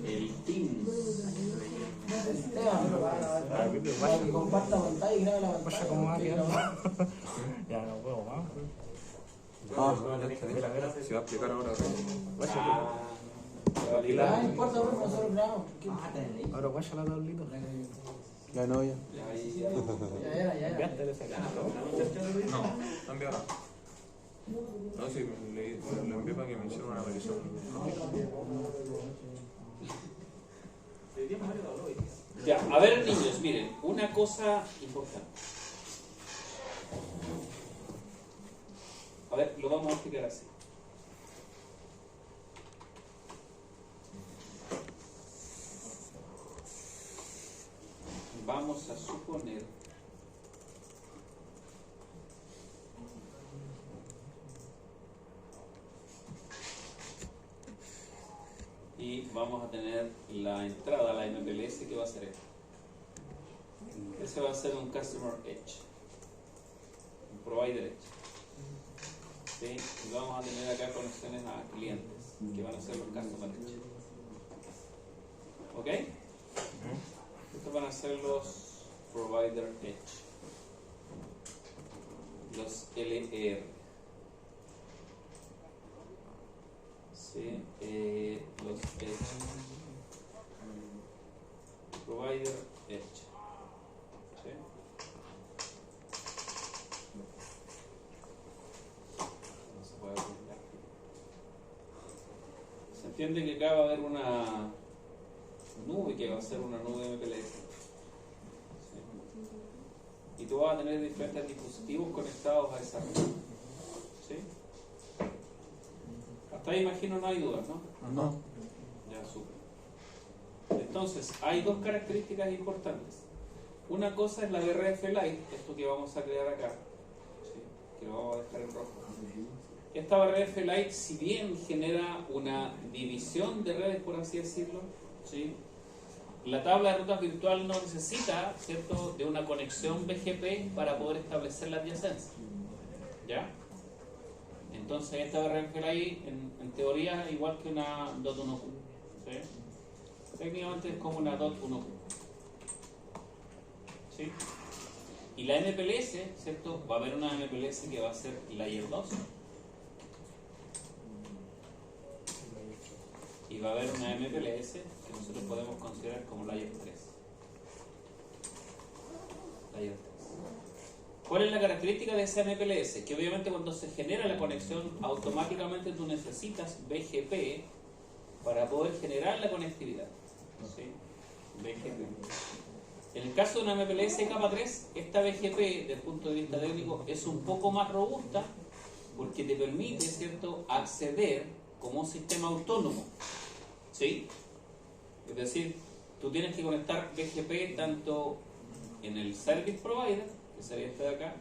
El team. Comparta pantalla y grabe la pantalla. ¿Cómo va quedando? Ya no puedo más. Se va a explicar ahora. No importa, bro, nosotros grabamos. Ahora vaya la tablita. Ya no, ya. Ya era. No, no envió nada. No, sí, le envié para que me hiciera una revisión. Ya, a ver, niños, miren, una cosa importante. A ver, lo vamos a explicar así. Vamos a suponer y vamos a tener la entrada a la MPLS que va a ser esta. Ese va a ser un Customer Edge, un Provider Edge. ¿Sí? Y vamos a tener acá conexiones a clientes que van a ser los Customer Edge. ¿Ok? Estos van a ser los Provider Edge, los LR. ¿Sí? Los Edge. Provider Edge. ¿Sí? No se puede ocultar. Se entiende que acá va a haber una nube que va a ser una nube MPLS. ¿Sí? Y tú vas a tener diferentes dispositivos conectados a esa red. ¿Sí? Hasta ahí imagino no hay dudas, ¿no? No. Ya, súper. Entonces, hay dos características importantes. Una cosa es la BRF Lite, esto que vamos a crear acá, ¿sí? Que lo vamos a dejar en rojo. Esta BRF Lite, si bien genera una división de redes, por así decirlo, ¿sí? La tabla de rutas virtual no necesita, ¿cierto?, de una conexión BGP para poder establecer la adyacencia. ¿Ya? Entonces esta BRF Lite, en teoría, es igual que una .1Q. ¿Sí? Técnicamente es como una .1Q. ¿Sí? Y la MPLS, ¿cierto? Va a haber una MPLS que va a ser Layer 2. Y va a haber una MPLS que nosotros podemos considerar como Layer 3. Layer 3. ¿Cuál es la característica de esa MPLS? Que obviamente cuando se genera la conexión, automáticamente tú necesitas BGP para poder generar la conectividad. ¿Sí? BGP. En el caso de una MPLS capa 3, esta BGP, desde el punto de vista técnico, es un poco más robusta porque te permite, ¿cierto?, acceder como un sistema autónomo. ¿Sí? Es decir, tú tienes que conectar BGP tanto en el Service Provider, que sería este de acá.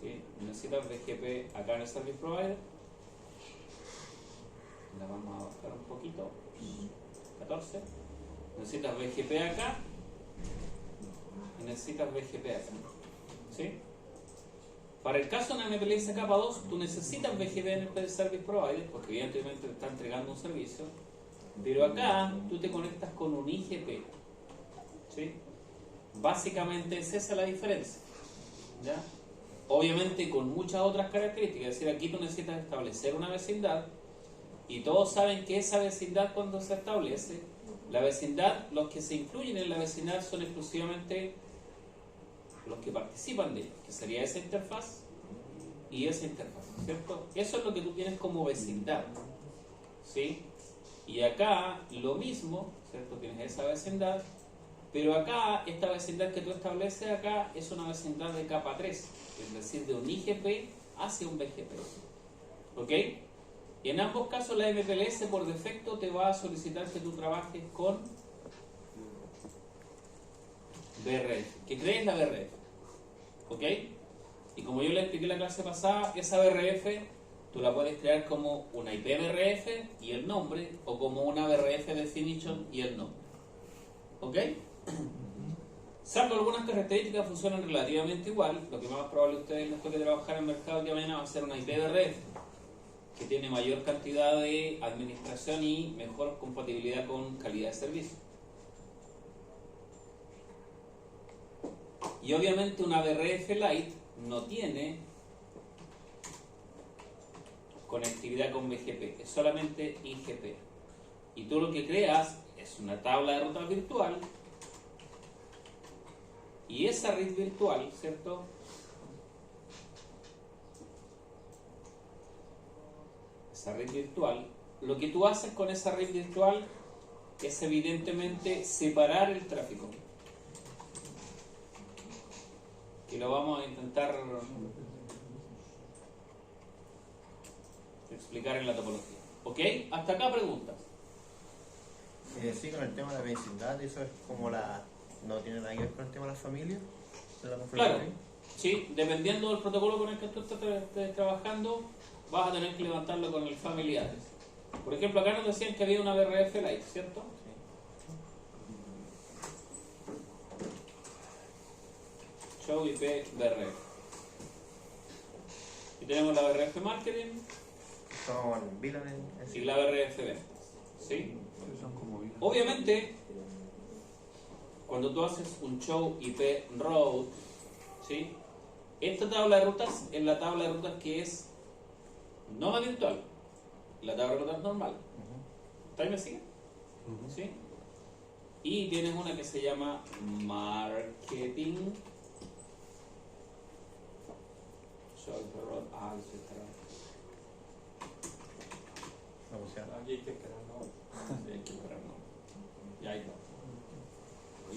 ¿Sí? Necesitas BGP acá en el Service Provider. La vamos a bajar un poquito. 14. Necesitas BGP acá. Y necesitas BGP acá. ¿Sí? Para el caso de una MPLS capa 2, tú necesitas BGP en el Service Provider, porque evidentemente te está entregando un servicio. Pero acá tú te conectas con un IGP. ¿Sí? Básicamente es esa la diferencia. ¿Ya? Obviamente con muchas otras características. Es decir, aquí tú necesitas establecer una vecindad. Y todos saben que esa vecindad, cuando se establece, la vecindad, los que se incluyen en la vecindad son exclusivamente los que participan de ella, que sería esa interfaz y esa interfaz, ¿cierto? Eso es lo que tú tienes como vecindad, ¿sí? Y acá lo mismo, ¿cierto? Tienes esa vecindad, pero acá, esta vecindad que tú estableces acá es una vecindad de capa 3, es decir, de un IGP hacia un BGP, ¿ok? Y en ambos casos la MPLS por defecto te va a solicitar que tú trabajes con BRF, que crees la BRF, ¿ok? Y como yo le expliqué en la clase pasada, esa BRF tú la puedes crear como una IP BRF y el nombre, o como una BRF definition y el nombre, ¿ok? Salvo algunas características funcionan relativamente igual. Lo que más probable a ustedes les toque trabajar en el mercado el día de mañana va a ser una IPv4 que tiene mayor cantidad de administración y mejor compatibilidad con calidad de servicio. Y obviamente una BRF Lite no tiene conectividad con BGP, es solamente IGP. Y tú lo que creas es una tabla de rutas virtual, y esa red virtual, ¿cierto? Esa red virtual, lo que tú haces con esa red virtual es evidentemente separar el tráfico. Y lo vamos a intentar explicar en la topología. ¿Ok? Hasta acá preguntas. Sí, con el tema de la vecindad, eso es como no tiene nada que ver con el tema de la familia, de la Claro, configuración. sí, dependiendo del protocolo con el que tú estés trabajando, vas a tener que levantarlo con el familiares. Por ejemplo, acá nos decían que había una BRF Lite, ¿cierto? Show IP BRF. Y tenemos la BRF Marketing Son VLAN en y sí. la BRF Ventas. ¿Sí? Son como bien. Obviamente, cuando tú haces un show IP route, ¿sí? Esta tabla de rutas es la tabla de rutas que es no la virtual, la tabla de rutas normal. ¿Está me sigue? ¿Sí? Y tienes una que se llama marketing. Show IP route. Sí, está. No funciona. Aquí hay que esperar, ¿no? Sí, hay que esperar, ¿no? Ya ahí está.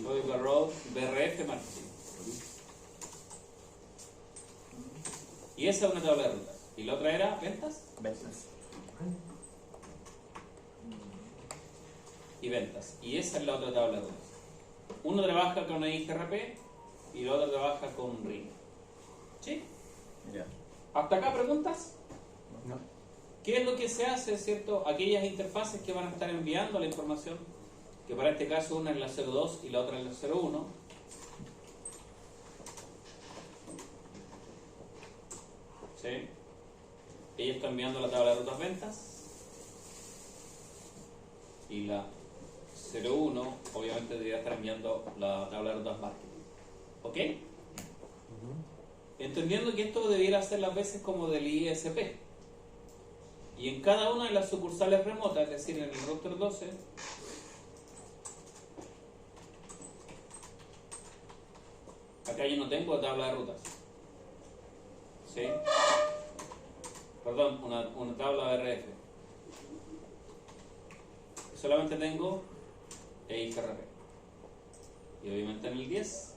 Show IP route BRF marketing. Y esa es una tabla de rutas. ¿Y la otra era ventas? Ventas. Y ventas. Y esa es la otra tabla de rutas. Uno trabaja con IGRP y el otro trabaja con RIN. ¿Sí? Ya. ¿Hasta acá preguntas? No. ¿Qué es lo que se hace, cierto? Aquellas interfaces que van a estar enviando la información, que para este caso una es la 02 y la otra es la 01. ¿Sí? Ella está enviando la tabla de rutas ventas y la 01 obviamente debería estar enviando la tabla de rutas marketing. ¿Ok? Entendiendo que esto debiera ser las veces como del ISP. Y en cada una de las sucursales remotas, es decir, en el router 12, acá yo no tengo tabla de rutas. ¿Sí? Perdón, una tabla de RF. Solamente tengo EIGRP. Y obviamente en el 10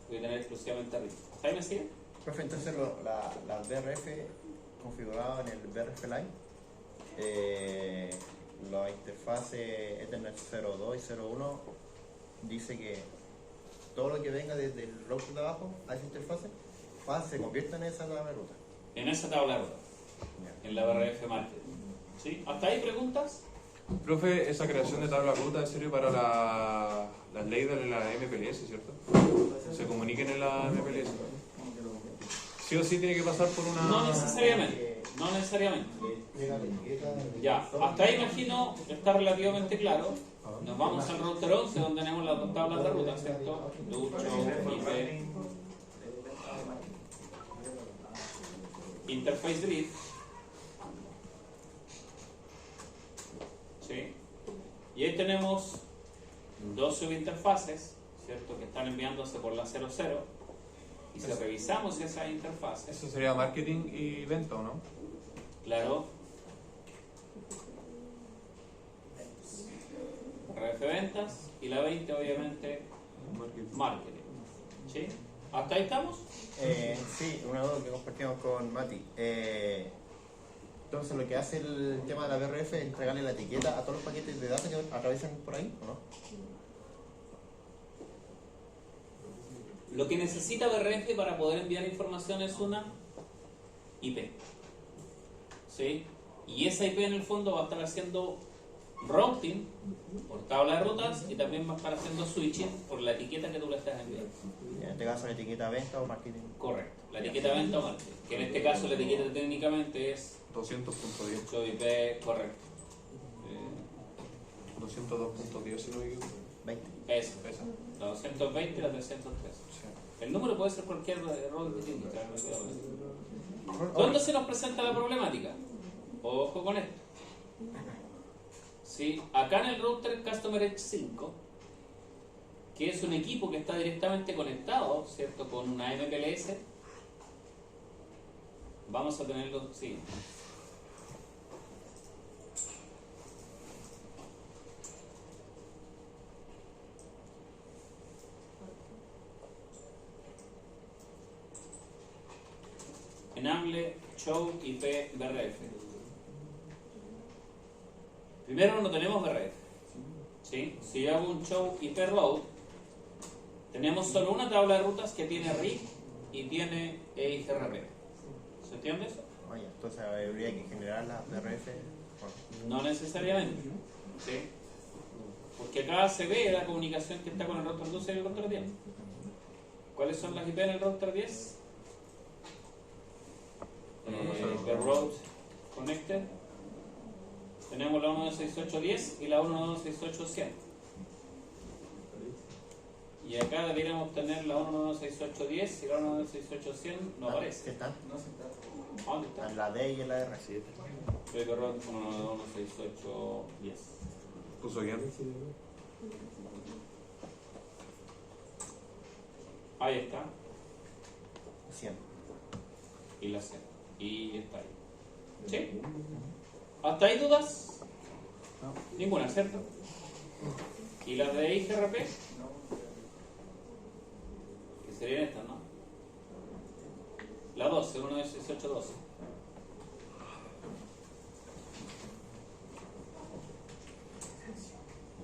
voy a tener exclusivamente arriba. ¿Hasta ahí me sigue? Profe, entonces la BRF configurada en el BRF Line, la interfase Ethernet 02 y 01 dice que todo lo que venga desde el router de abajo a esa interfase se convierte en esa tabla de ruta. En esa tabla de rutas. En la BRF Market. ¿Sí? ¿Hasta ahí preguntas? Profe, esa creación de tabla ruta es serio para las leyes de la MPLS, ¿cierto? Se comuniquen en la MPLS. Sí o sí tiene que pasar por una... No necesariamente. No necesariamente. Ya, hasta ahí imagino está relativamente claro. Nos vamos al router 11 donde tenemos las dos tablas de ruta, ¿cierto? Ducho, IP, Interface Grid. ¿Sí? Y ahí tenemos dos subinterfaces, ¿cierto? Que están enviándose por la 00. Y si revisamos esas interfaces, Eso sería marketing y venta, ¿o no? claro, RF Ventas y la 20 obviamente Marketing. ¿Sí? ¿Hasta ahí estamos? Sí, una duda que compartimos con Mati. Entonces lo que hace el tema de la BRF es entregarle la etiqueta a todos los paquetes de datos que atraviesan por ahí, ¿o no? Lo que necesita BRF para poder enviar información es una IP. ¿Sí? Y esa IP en el fondo va a estar haciendo routing por tabla de rutas y también va a estar haciendo switching por la etiqueta que tú le estás enviando. En este caso la etiqueta venta o marketing. Correcto, la etiqueta venta o marketing, que en este caso la etiqueta técnicamente es 200.10. 8 IP, correcto. 202.10 si no me equivoco. 20. Eso, Esa. la 220 y la 303. Sí. El número puede ser cualquier error que tiene. ¿Dónde se nos presenta la problemática? Ojo con esto. Sí, acá en el router Customer Edge 5, que es un equipo que está directamente conectado, ¿cierto?, con una MPLS, vamos a tener lo siguiente. Enable Show IP BRF. Primero no tenemos BRF. ¿Sí? Si yo hago un Show IP Route, tenemos solo una tabla de rutas que tiene RIP y tiene EIGRP. ¿Se entiende eso? Oye, entonces habría que generar la BRF. No necesariamente. ¿Sí? Porque acá se ve la comunicación que está con el router 12 y el router 10. ¿Cuáles son las IP en el router 10? The Route Connected. Tenemos la 1.268.10 y la 1.268.100. Y acá deberíamos tener la 1.268.10 y la 1.268.100 no aparece. ¿Qué está? ¿Dónde está? En la D y en la R. The Route 1.268.10. Puso bien. Ahí está. 100. Y la C. Y está ahí. ¿Sí? ¿Hasta ahí dudas? Ninguna, ¿cierto? ¿Y las de IGRP? Que serían estas, ¿no? La 12, 1.18.12.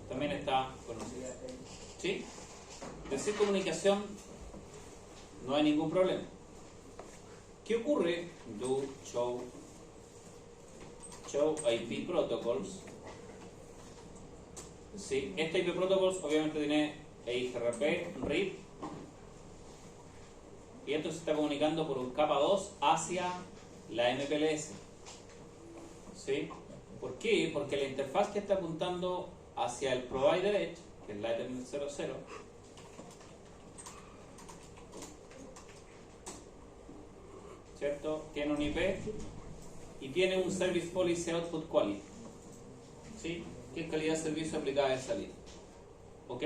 También está conocida. ¿Sí? Decir comunicación no hay ningún problema. ¿Qué ocurre? Do show IP protocols. Sí, este IP protocols obviamente tiene EIGRP, RIP, y esto se está comunicando por un capa 2 hacia la MPLS. ¿Sí? ¿Por qué? Porque la interfaz que está apuntando hacia el provider edge, que es la Ethernet 00, ¿cierto? Tiene un IP y tiene un Service Policy Output Quality. ¿Sí? ¿Qué calidad de servicio aplicada de salida? ¿Ok?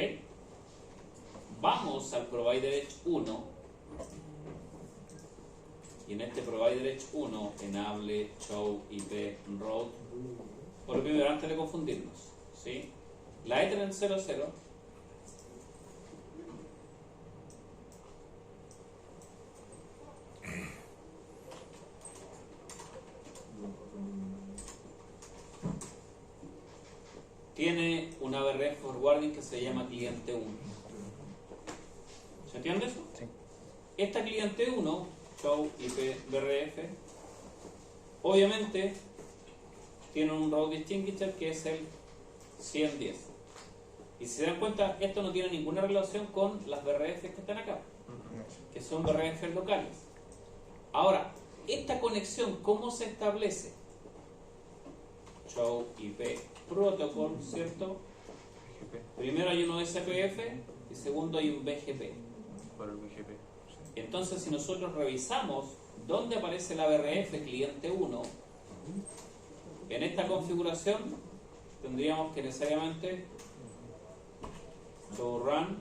Vamos al Provider Edge 1 y en este Provider Edge 1 enable Show IP Route. Por lo primero, antes de confundirnos, ¿sí? La Ethernet 00 tiene una BRF forwarding que se llama cliente 1. ¿Se entiende eso? Sí. Esta cliente 1, Show IP BRF, obviamente tiene un route distinguisher que es el 110. Y si se dan cuenta, esto no tiene ninguna relación con las BRF que están acá, que son BRF locales. Ahora, esta conexión, ¿cómo se establece? Show IP Protocol, ¿cierto? Primero hay uno SPF y segundo hay un BGP. Para el BGP. Entonces, si nosotros revisamos dónde aparece la BRF cliente 1, en esta configuración tendríamos que necesariamente show run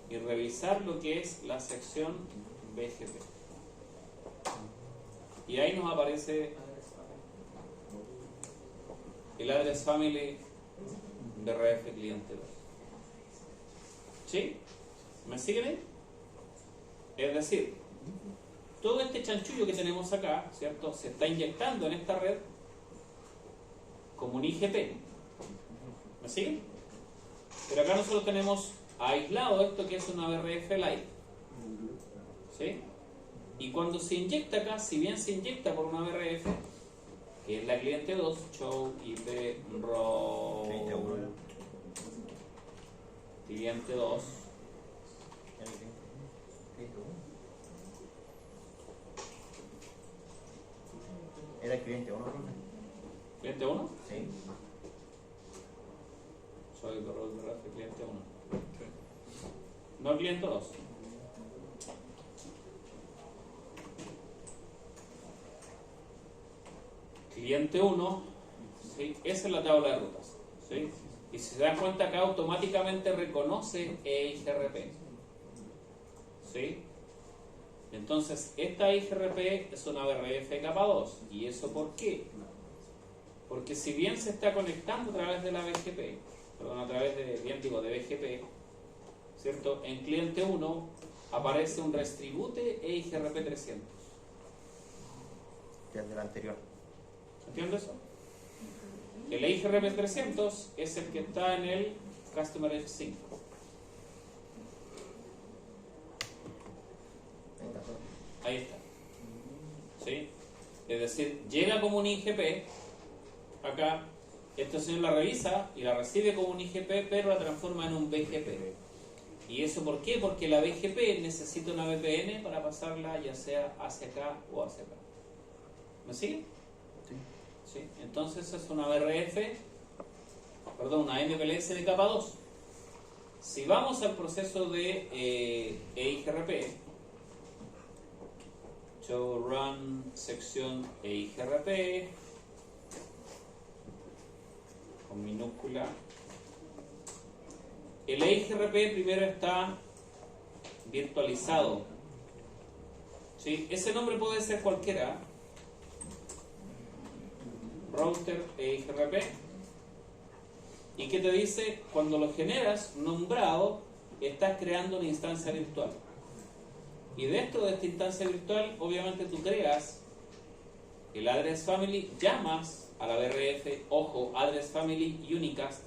y revisar lo que es la sección BGP. Y ahí nos aparece el address family BRF cliente 2. ¿Sí? ¿Me siguen ahí? Es decir, todo este chanchullo que tenemos acá, ¿cierto?, se está inyectando en esta red como un IGP. ¿Me siguen? Pero acá nosotros tenemos aislado esto que es una BRF Lite. ¿Sí? Y cuando se inyecta acá, si bien se inyecta por una BRF, que es la cliente 2, show IP row Cliente 1. cliente 2. Era el cliente 1, profe. ¿Cliente 1? Sí. Soy row de cliente 1. No cliente 2. Cliente 1, ¿sí? Esa es la tabla de rutas, ¿sí? Y si se dan cuenta acá automáticamente reconoce EIGRP, ¿sí? Entonces esta EIGRP es una BRF capa 2. ¿Y eso por qué? Porque si bien se está conectando a través de la BGP, perdón, a través de, bien digo, de BGP, ¿cierto? En cliente 1 aparece un Restribute EIGRP 300. Que es del anterior. ¿Entiendes eso? El EIGRP 300 es el que está en el Customer Edge 5. Ahí está. ¿Sí? Es decir, llega como un IGP, acá, este señor la revisa y la recibe como un IGP, pero la transforma en un BGP. ¿Y eso por qué? Porque la BGP necesita una VPN para pasarla ya sea hacia acá o hacia acá. ¿Me sigue? Sí. Entonces es una BRF, perdón, una MPLS de capa 2. Si vamos al proceso de EIGRP, show run sección EIGRP con minúscula. El EIGRP primero está virtualizado, ¿sí? Ese nombre puede ser cualquiera. Router EIGRP. ¿Y qué te dice? Cuando lo generas nombrado, estás creando una instancia virtual. Y dentro de esta instancia virtual, obviamente tú creas el address family, llamas a la BRF, ojo, address family unicast,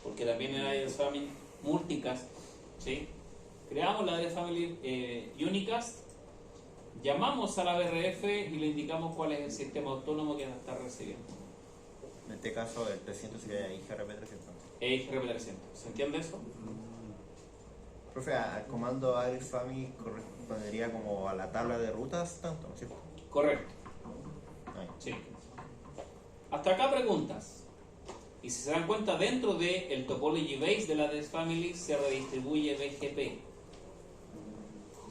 porque también el address family multicast, ¿sí? Creamos la address family unicast, llamamos a la BRF y le indicamos cuál es el sistema autónomo que la está recibiendo. En este caso, el 300 sería IGRP 300. EIGRP 300. ¿Se entiende eso? Profe, al comando address family correspondería como a la tabla de rutas, tanto, ¿no es cierto? Correcto. Ahí. Sí. Hasta acá preguntas. Y si se dan cuenta, dentro del topology base de la address family se redistribuye BGP.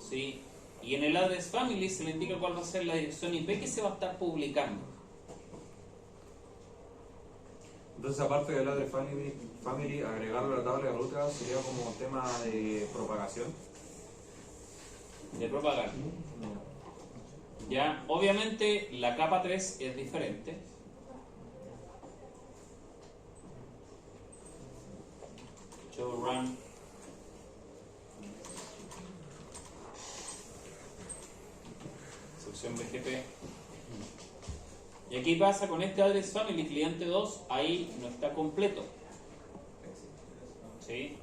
¿Sí? Y en el address family se le indica cuál va a ser la dirección IP que se va a estar publicando. Entonces, aparte del address family, agregarlo a la tabla de rutas sería como un tema de propagación. De propagar. Ya, obviamente la capa 3 es diferente. Show run. Sección BGP. Y aquí pasa con este address family cliente 2, ahí no está completo. ¿Sí?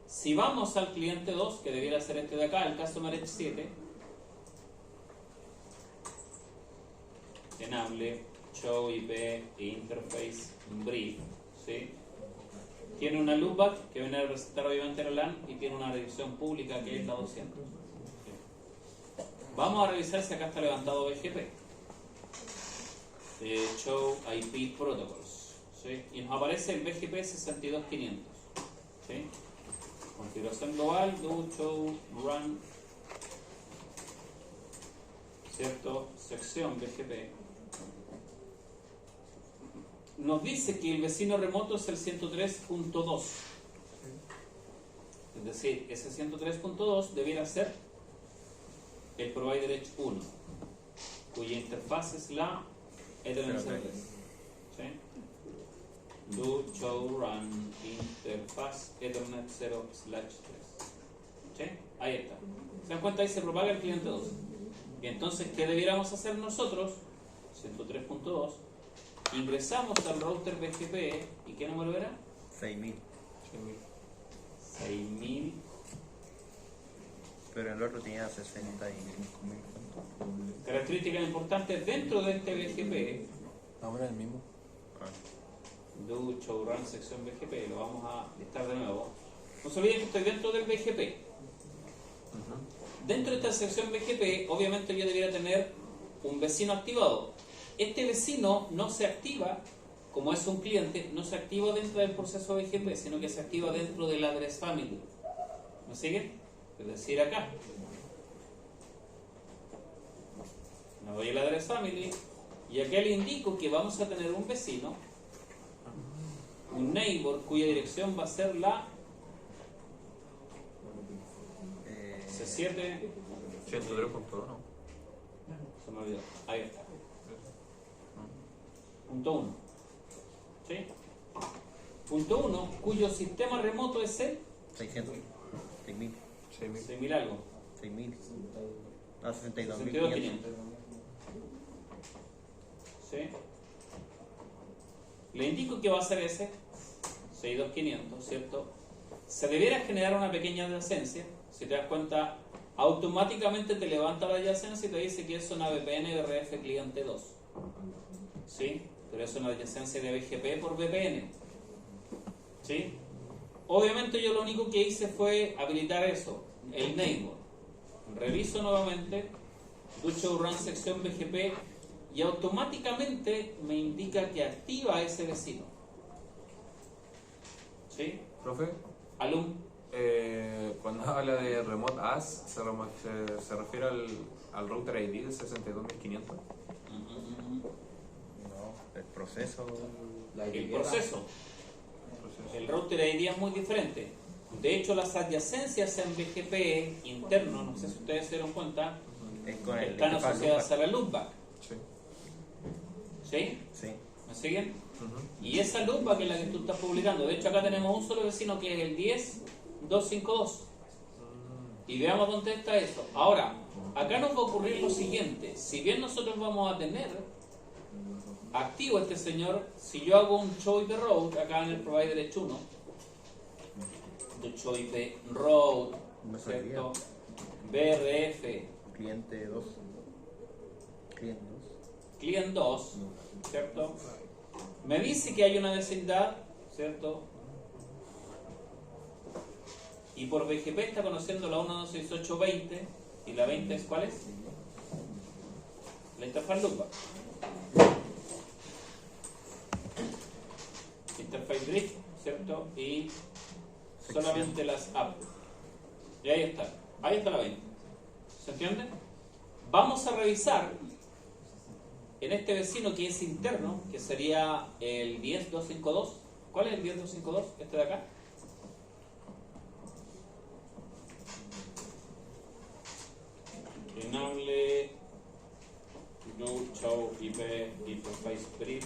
Si vamos al cliente 2, que debiera ser este de acá, el Customer Edge 7, enable, show IP e interface brief, ¿sí? Tiene una loopback que viene a representar obviamente la LAN y tiene una dirección pública que es la 200. ¿Sí? Vamos a revisar si acá está levantado BGP. Show IP protocols, ¿sí? Y nos aparece el BGP 62500, ¿sí? Configuración global, do show run, ¿cierto? Sección BGP. Nos dice que el vecino remoto es el 103.2. Es decir, ese 103.2 debiera ser el provider Edge 1, cuya interfaz es la Ethernet Service. ¿Sí? Do show run interfaz Ethernet 0/3. ¿Sí? Ahí está. ¿Se dan cuenta? Ahí se propaga el cliente 2. Y entonces, ¿qué debiéramos hacer nosotros? 103.2. Ingresamos al router BGP. ¿Y qué número era? 6000. 6000. Pero el otro tenía 65.000. Características importantes dentro de este BGP. Ahora el mismo. Do, show, run, sección BGP. Lo vamos a listar de nuevo. No se olviden que estoy dentro del BGP. Dentro de esta sección BGP, obviamente yo debería tener un vecino activado. Este vecino no se activa, como es un cliente, no se activa dentro del proceso BGP, sino que se activa dentro del address family. ¿Me siguen? Es decir, acá. Me voy al address family y acá le indico que vamos a tener un vecino, un neighbor, cuya dirección va a ser la C7. 103.1. Se me olvidó. Ahí está. Punto 1. ¿Sí? Punto 1, cuyo sistema remoto es el 600. 6.000. 6000 algo. 6.000. 62.500. 62.500. ¿Sí? Le indico que va a ser ese 62.500, ¿cierto? Se debiera generar una pequeña adyacencia. Si te das cuenta, automáticamente te levanta la adyacencia y te dice que es una VPN RF cliente 2. ¿Sí? Pero es una adyacencia de BGP por VPN. ¿Sí? Obviamente yo lo único que hice fue habilitar eso, el neighbor. Reviso nuevamente, do show run sección BGP y automáticamente me indica que activa a ese vecino. ¿Sí? Profe, cuando habla de Remote AS, ¿se refiere al router ID del 62500? No, el proceso. El proceso. El router ID es muy diferente. De hecho, las adyacencias en BGP interno, no sé si ustedes se dieron cuenta, Es con el están interfaz asociadas a loopback. la loopback. Sí. ¿Sí? Sí. ¿Me siguen? Ujú. Y esa loopback es la que tú estás publicando. De hecho, acá tenemos un solo vecino que es el 10252. Y veamos dónde está eso. Ahora, acá nos va a ocurrir lo siguiente. Si bien nosotros vamos a tener activo este señor, si yo hago un show IP route acá en el provider H1, de show IP route, Me salía. ¿cierto? BRF, Cliente 2. Cliente 2. client 2, ¿cierto? Me dice que hay una vecindad, ¿cierto? Y por BGP está conociendo la 1.268.20 y la 20 es ¿cuál es? La interfaz loopback. Interface drift, ¿cierto? Y solamente las apps. Y ahí está la 20. ¿Se entiende? Vamos a revisar en este vecino que es interno, que sería el 10252. ¿Cuál es el 10252? Este de acá. Enable do show IP interface brief,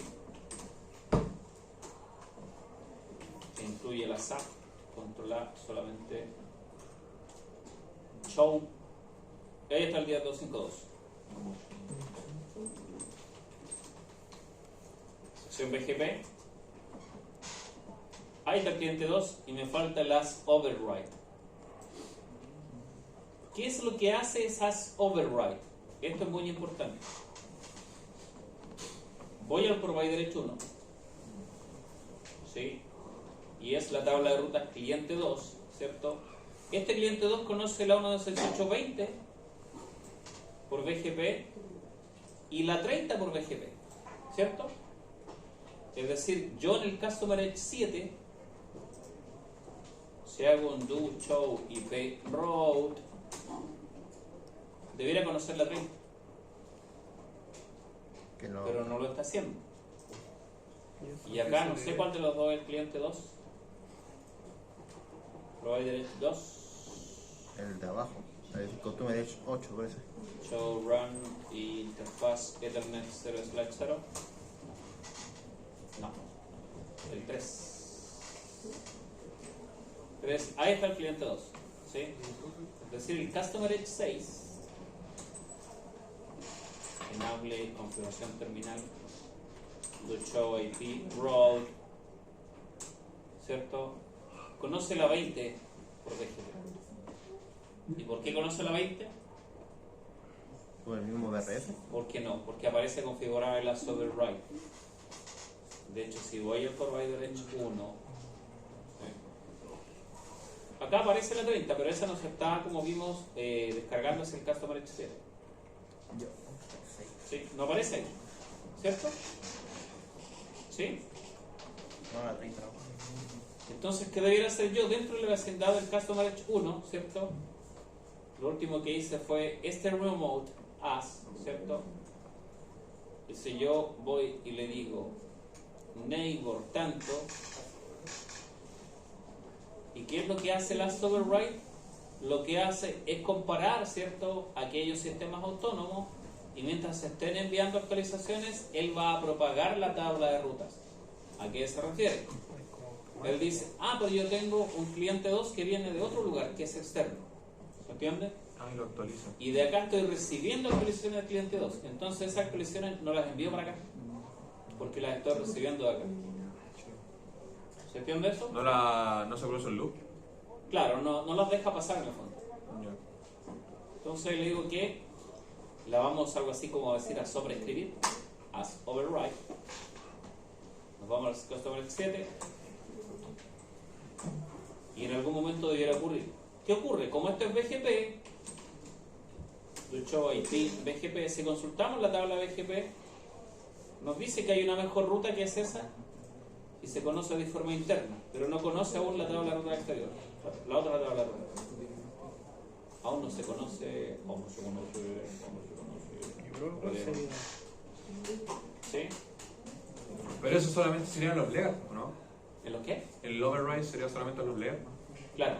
que incluye la SAP, controlar solamente show. Ahí está el 10252. Sección BGP. Ahí está el cliente 2 y me falta el AS override. ¿Qué es lo que hace esas override? Esto es muy importante. Voy al provider H1, ¿sí? Y es la tabla de rutas cliente 2, ¿cierto? Este cliente 2 conoce la 1.268.20 por BGP y la 30 por BGP, ¿cierto? Es decir, yo en el Customer Edge 7, si hago un do show IP route, debería conocer la 30, Que no. pero no lo está haciendo. Y acá no sé cuál de los dos es el cliente 2. Provider Edge 2. El de abajo. El Customer Edge 8 parece. Show run y interfaz Ethernet 0/0. No. El 3. Ahí está el cliente 2. ¿Sí? Es decir, el Customer Edge 6. Enable configuración terminal. Do show IP route. ¿Cierto? Conoce la 20 por BGP. ¿Y por qué conoce la 20? ¿Por el mismo BRF? ¿Por qué no? Porque aparece configurada en la override. De hecho, si voy al provider edge 1, acá aparece la 30, pero esa nos está, como vimos, descargándose el Customer Edge 7. ¿Sí? ¿No aparece ahí? ¿Cierto? ¿Sí? No, la 30 no. Entonces, ¿qué debiera hacer yo dentro del vecindad del Customer Edge 1? ¿Cierto? Lo último que hice fue este remote as, ¿cierto? Y si yo voy y le digo neighbor tanto, ¿y qué es lo que hace Last Override? Lo que hace es comparar, ¿cierto?, aquellos sistemas autónomos, y mientras se estén enviando actualizaciones, él va a propagar la tabla de rutas. ¿A qué se refiere? Él dice, pero yo tengo un cliente 2 que viene de otro lugar, que es externo. ¿Se entiende? Ah, y lo actualiza. Y de acá estoy recibiendo actualizaciones del cliente 2. Entonces esas actualizaciones no las envío para acá, porque las estoy recibiendo de acá. ¿Se entiende eso? ¿No se cruza el loop? Claro, no las deja pasar en el fondo. Entonces le digo que la vamos algo así como decir a sobreescribir, as override. Nos vamos al Customer 7 y en algún momento debiera ocurrir. ¿Qué ocurre? Como esto es BGP, show IP BGP, si consultamos la tabla BGP, nos dice que hay una mejor ruta que es esa y se conoce de forma interna, pero no conoce aún la tabla de ruta exterior, la otra tabla de ruta. Aún no se conoce, ¿sí? Pero eso solamente serían los layers, ¿no? ¿En los qué? El override sería solamente los layers. Claro,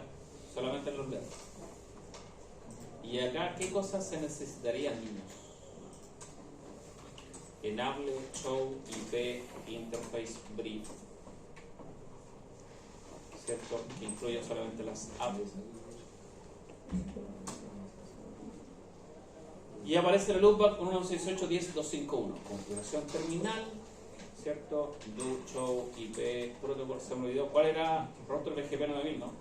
solamente en los dedos. Y acá, ¿qué cosas se necesitarían, niños? Enable, show, IP, interface, brief. ¿Cierto? Que incluye solamente las apps. Y aparece el loopback 1.168.10.251. Configuración terminal, ¿cierto? Do, show, IP, protocolo, se me olvidó. ¿Cuál era? Router BGP 9000, ¿no?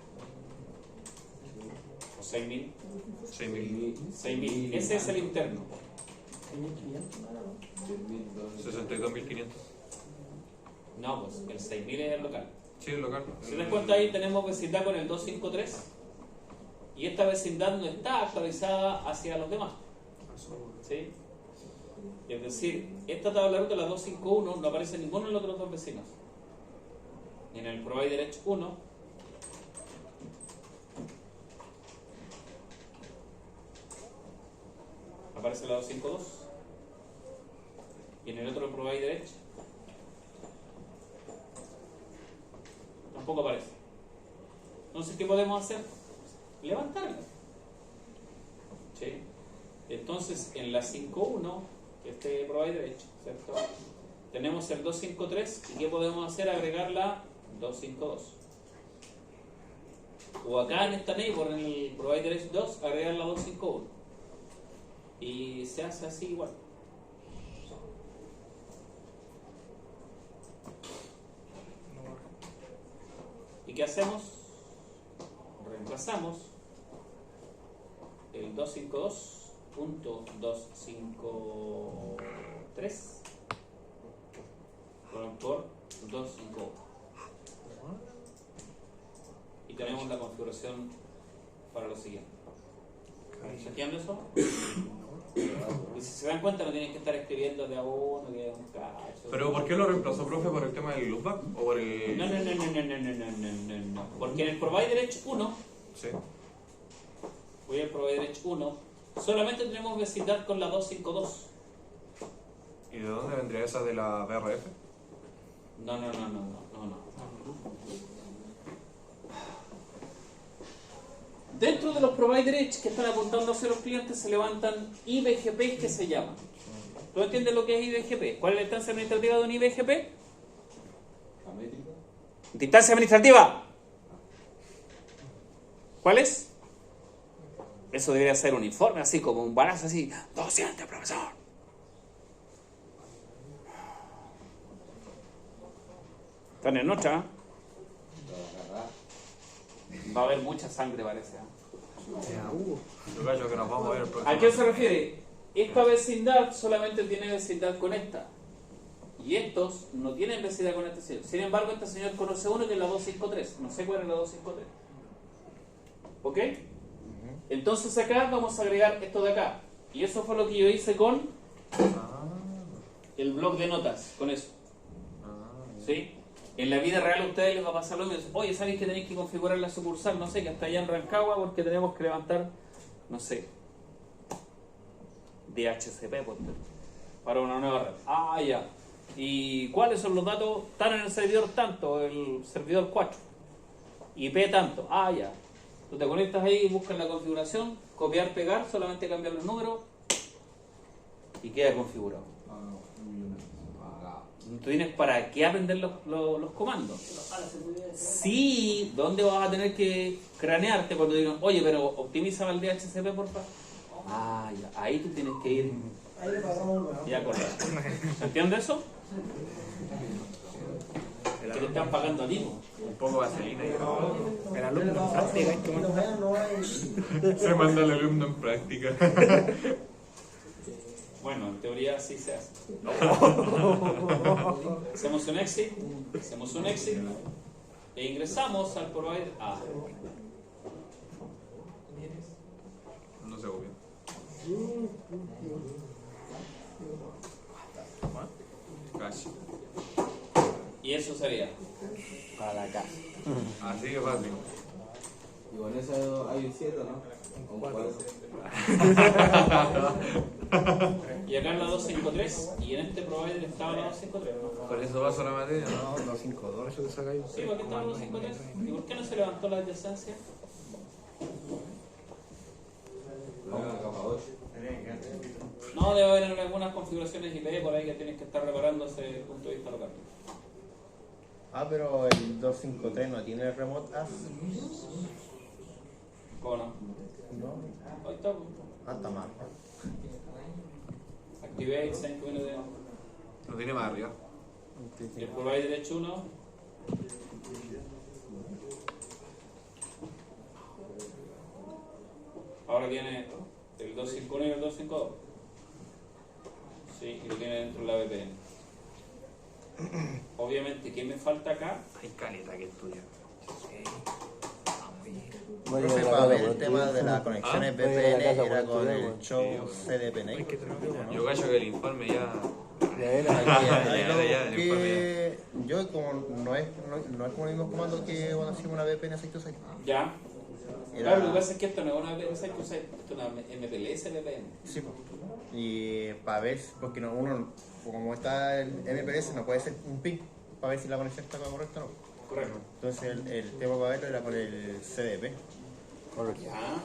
O 6000. 6000. Ese es el interno. 62.500. No, pues el 6000 es el local. Sí, el local. Si te das cuenta, ahí tenemos vecindad con el 253 y esta vecindad no está actualizada hacia los demás. ¿Sí? Es decir, esta tabla de ruta, la 251, no aparece en ninguno de los otros dos vecinos. En el Provider Edge 1 aparece la 252 y en el otro Provider Edge tampoco aparece. Entonces, ¿qué podemos hacer? Levantarla. ¿Sí? Entonces, en la 5.1, que este Provider Edge, ¿cierto? Tenemos el 253 y ¿qué podemos hacer? Agregar la 252. O acá en esta neighbor, en el Provider Edge 2, agregar la 251. Y se hace así igual. ¿Y qué hacemos? Reemplazamos el 252.253 por 251 y tenemos la configuración para lo siguiente. ¿Se entiende eso? Y si se dan cuenta, no tienen que estar escribiendo de a uno, que es un cacho. ¿Pero por qué lo reemplazó, profe? ¿Por el tema del loopback? ¿O por el...? No. Porque en el Provider Edge 1, Sí. voy al Provider Edge 1, solamente tenemos vecindad con la 252. ¿Y de dónde vendría esa de la BRF? No. Dentro de los Provider Edge que están apuntando hacia los clientes se levantan IBGP que se llaman. ¿Tú entiendes lo que es IBGP? ¿Cuál es la instancia administrativa de un IBGP? Distancia administrativa. ¿Cuál es? Eso debería ser un informe, así como un balazo así. 200, profesor. Están en otra. Va a haber mucha sangre, parece. Yo cacho que nos vamos a ver el próximo. ¿A qué se refiere? Esta vecindad solamente tiene vecindad con esta. Y estos no tienen vecindad con este señor. Sin embargo, este señor conoce uno que es la 253. No sé cuál es la 253. ¿Ok? Entonces acá vamos a agregar esto de acá. Y eso fue lo que yo hice con el blog de notas. Con eso. ¿Sí? En la vida real a ustedes les va a pasar lo mismo. Oye, ¿sabéis que tenéis que configurar la sucursal? No sé, que está allá en Rancagua porque tenemos que levantar, no sé, DHCP para una nueva red. Ah, ya. ¿Y cuáles son los datos? Están en el servidor tanto, el servidor 4. IP tanto. Ah, ya. Tú te conectas ahí, buscas la configuración, copiar, pegar, solamente cambiar los números y queda configurado. Tú tienes para qué aprender los comandos. Sí, ¿dónde vas a tener que cranearte cuando digan, oye, pero optimiza el DHCP, por favor? Ah, ya. Ahí tú tienes que ir Ahí le pagamos el weón. y acordar. ¿Entiendes eso? Que te están pagando a ti, ¿no? Un poco vaselina y El alumno en práctica, Y los vean no hay. se manda el alumno en práctica. Bueno, en teoría sí se hace. Hacemos un exit e ingresamos al provider A. No se copia. Casi. Y eso sería. para la casa. Así que fácil. Y con eso hay un 7, ¿no? Un 4. Y acá en la 253 y en este provider estaba la 253. Por eso paso la materia, ¿no? No, 252. Eso te saca ahí. Sí, porque estaba la 253. ¿Y por qué no se levantó la adyacencia? Vamos a la capa 8. No, debe haber algunas configuraciones IP por ahí que tienes que estar reparando desde el punto de vista local. Ah, pero el 253 no tiene remote as. ¿Cómo no? No. Ahí está. Ah, está mal. Activate, send to de. Lo tiene más arriba. Y el provider hecho 1. Ahora tiene el 251 y el 252. Sí, y lo tiene dentro de la VPN. Obviamente, ¿qué me falta acá? Hay caleta que estudia. Profe, para ver el tema de las conexiones Voy a ir a la VPN casa era por con estudiar, el weón. show CDPN. Yo cacho que el informe ya. Ya era. Ya, el informe Que yo como no es como el mismo comando que cuando hacemos una VPN 626. Ya. Era- Claro, lo que pasa es que esto no es una VPN, esto es una MPLS VPN. Sí, po. Y para ver, porque no, uno, como está el MPLS, no puede ser un ping para ver si la conexión está correcta o no. Correcto. Entonces el tema para verlo era con el CDP. Ya.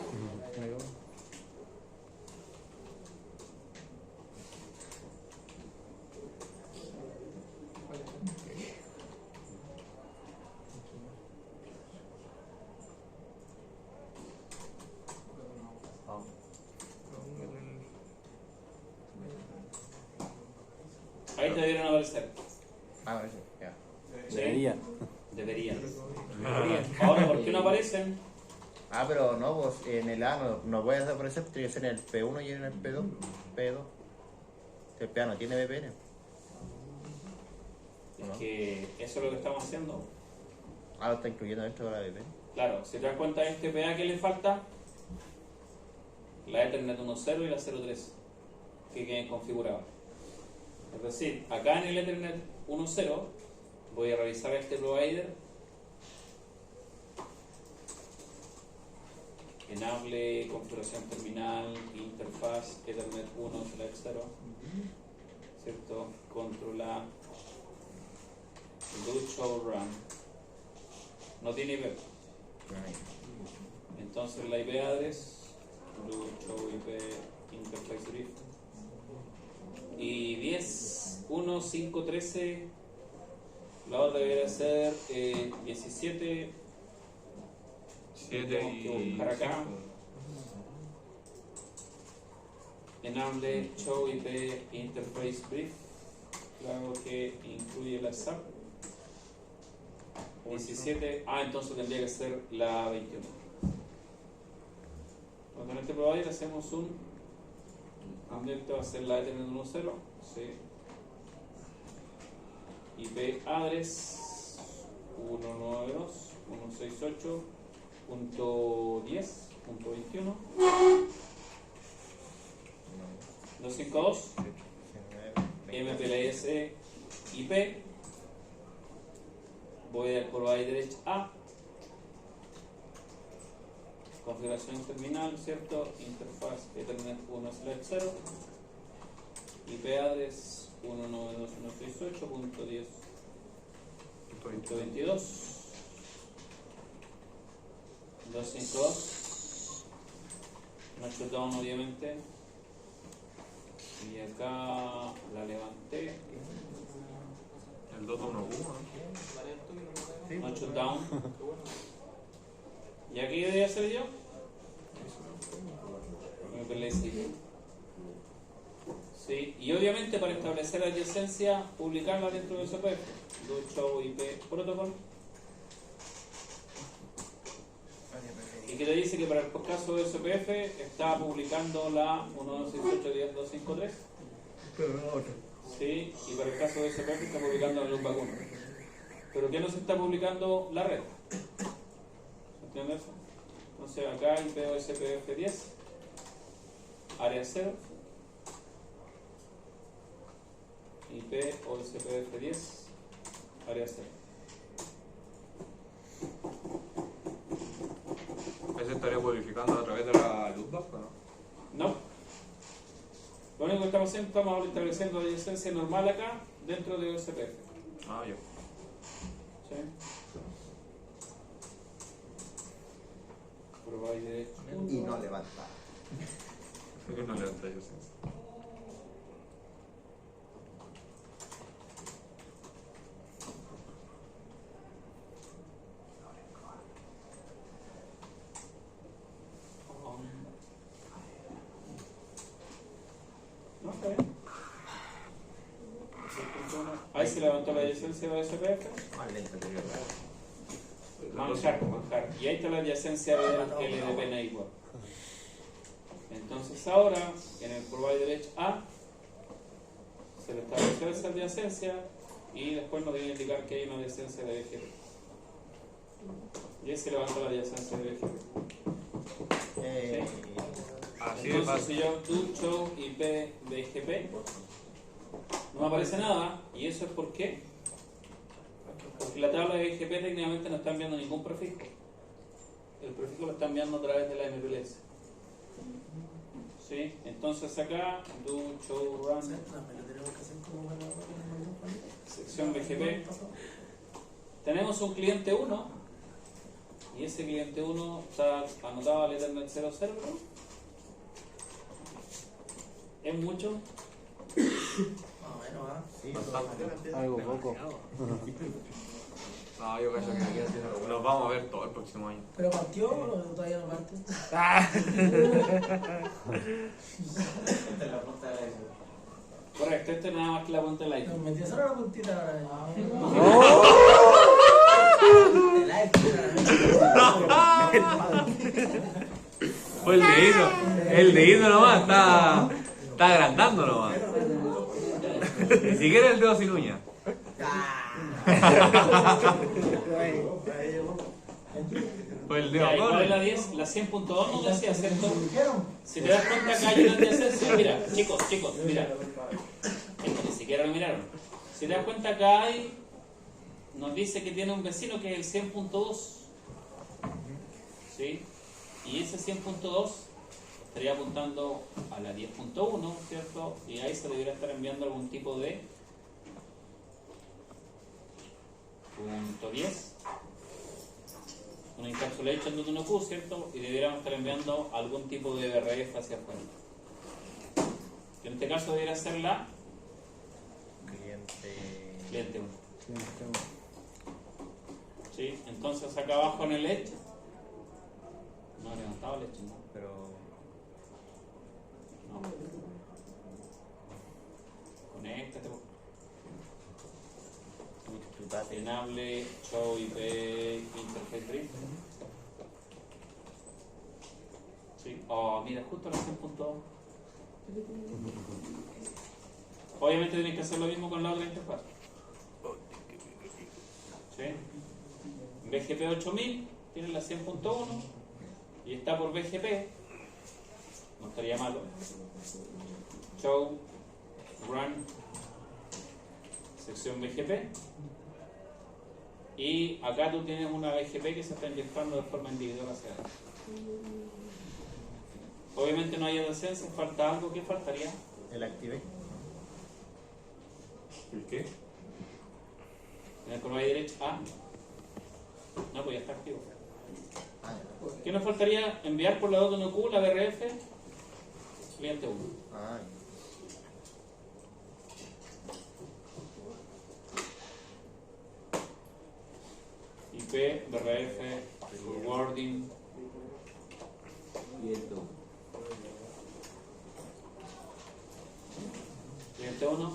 Ahí te debieron aparecer. Ah, bueno, sí, ya. ¿Sí? Debería. Deberían. Ahora, ¿por qué no aparecen? Ah, pero no, pues en el A no puede aparecer, tiene que ser en el P1 y en el P2. El PA no tiene VPN. Es que eso es lo que estamos haciendo. Ah, lo está incluyendo dentro de la VPN. Claro, si te das cuenta de este PA que le falta, la Ethernet 1.0 y la 0.3 que queden configuradas. Es decir, acá en el Ethernet 1.0 voy a revisar este provider, enable configuración terminal, interfaz Ethernet 1/0, ¿cierto? Controla do show run. No tiene IP. Entonces la IP address, do show IP interface brief. Y 10.1.5.13, la otra debería ser 17. 7 Tenemos que y. buscar acá. Enable show IP interface brief. Claro que incluye la SAP. 17. Ah, entonces tendría que ser la 21. este provider hacemos un ambiente, va a ser la Ethernet 1.0, sí. IP address 192.168.10.21 252 MPLS IP. Voy al provider A, configuración terminal, ¿cierto? Interfaz Ethernet 1/0, IP address 192.168.10.22 252, no shutdown obviamente, y acá la levanté, El 211, no shutdown, y aquí debería ser yo. Sí, y obviamente para establecer la adyacencia, publicarla dentro del SPF, do show IP protocol. Y que te dice que para el caso de SPF está publicando la 1.268.10.253. Sí, y para el caso de SPF está publicando la loopback 1. Pero ¿qué no se está publicando? La red. ¿Entiendes? Entonces acá IP SPF 10, área 0. IP OSPF 10, área 0. ¿Ese estaría modificando a través de la loopback o no? No. Lo único que estamos haciendo, estamos estableciendo la adyacencia normal acá dentro de OSPF. Ah, ya. ¿Sí? Provider Y no levanta. Que no levanta yo, sí. No, está bien. Ahí se levantó la adyacencia de SPF. Más lento que yo. Manjar. Y ahí está la adyacencia del LDP Network. Entonces ahora, en el provider Edge A, se le estableció esa adyacencia y después nos debe indicar que hay una adyacencia de BGP. Y ahí se levanta la adyacencia de BGP. Así de Entonces fácil. si yo do show IP BGP, no me aparece nada, y eso es ¿por qué? Porque la tabla de BGP técnicamente no está enviando ningún prefijo. El prefijo lo está enviando a través de la MPLS. ¿Sí? Entonces acá, do show run, sección BGP. Tenemos un cliente 1, y ese cliente 1 está anotado al Ethernet 00. ¿Es mucho? Más o menos, ¿ah? Sí, Algo poco. No, yo creo que nos vamos a ver todo el próximo año. ¿Pero partió o todavía no parte? Esta es la punta de la isla. Correcto, esto es nada más que la punta del Nos iPhone. metió solo la puntita ahora. El Fue el dedito nomás, está agrandando nomás. Ni siquiera el dedo sin uña. Fue el dedo Ya, ¿y con. ¿cuál es la 10? La 100.2 nos decía, ¿cierto? Si te das cuenta acá hay una adyacencia, mira, chicos, mira. Esto ni siquiera lo miraron. Si te das cuenta acá hay, nos dice que tiene un vecino que es el 100.2. ¿Sí? Y ese 100.2 estaría apuntando a la 10.1, ¿cierto? Y ahí se debería estar enviando algún tipo de punto 10, una encapsulation de 1Q, ¿cierto? Y deberíamos estar enviando algún tipo de BRF hacia afuera. Que en este caso debería ser la cliente 1. ¿Sí? Entonces acá abajo en el edge, no he levantado el edge, ¿no? pero No. Conéctate. Enable show IP interface brief. Sí. Oh, mira, justo la 100.2. Obviamente tienes que hacer lo mismo con la otra interfaz. ¿Sí? BGP 8000 tiene la 100.1 y está por BGP. No estaría malo. Show, run, sección BGP. Y acá tú tienes una BGP que se está inyectando de forma individual hacia adentro. Obviamente no hay adyacencia, falta algo. ¿Qué faltaría? El active. ¿El qué? En el color derecho. Ah, no, pues ya está activo. Ah, ya. ¿Qué nos faltaría? Enviar por la .NQ la BRF cliente 1. Ah, IP, BRF, forwarding. Y esto. Cliente 1.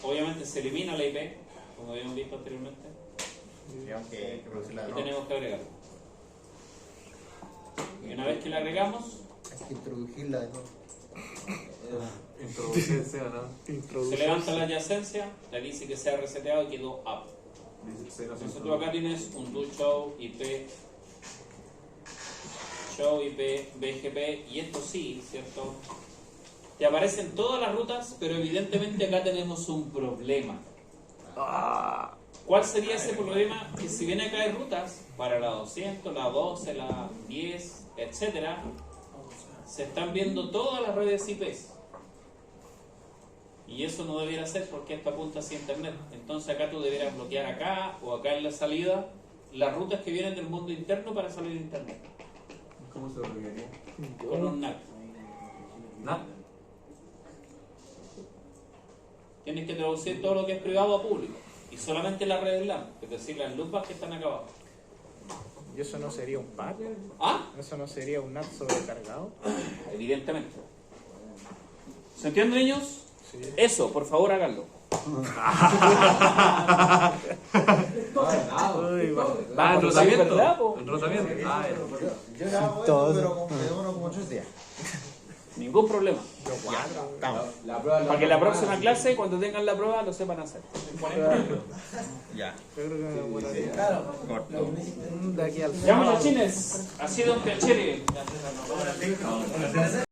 Obviamente se elimina la IP, como habíamos visto anteriormente, tenemos que producirla de y nuevo. tenemos que agregarla. Y una vez que la agregamos, Hay que introducirla de nuevo. Introducirse o no. se levanta la adyacencia, te dice que se ha reseteado y quedó up. Dice cero, Entonces tú acá tienes un do show IP, BGP, y esto sí, ¿cierto? Te aparecen todas las rutas, pero evidentemente acá tenemos un problema. ¿Cuál sería ese problema? Que si bien acá hay rutas para la 200, la 12, la 10, etcétera, se están viendo todas las redes IPs. Y eso no debiera ser porque esto apunta hacia internet. Entonces acá tú debieras bloquear acá o acá en la salida las rutas que vienen del mundo interno para salir de internet. ¿Cómo se bloquearía? Con un NAT. ¿Nada? Tienes que traducir todo lo que es privado a público. Y solamente las redes LAN, es decir, las lupas que están acá abajo. ¿Y eso no sería un pack? ¿Ah? ¿Eso no sería un NAT sobrecargado? Evidentemente. ¿Se entiende, niños? Sí. Eso, por favor, háganlo. Uy, Ah, Pero el sí, rotamiento. ¿verdad, po? El rotamiento. Ah, Yo grabo Todo. esto, pero me demoro como 3 días. Ningún problema. La prueba Para que la próxima clase, cuando tengan la prueba, lo sepan hacer. Ya. yo creo que me voy a decir. Claro. Corto. De aquí al Ya, muchachines, ha sido un piacere.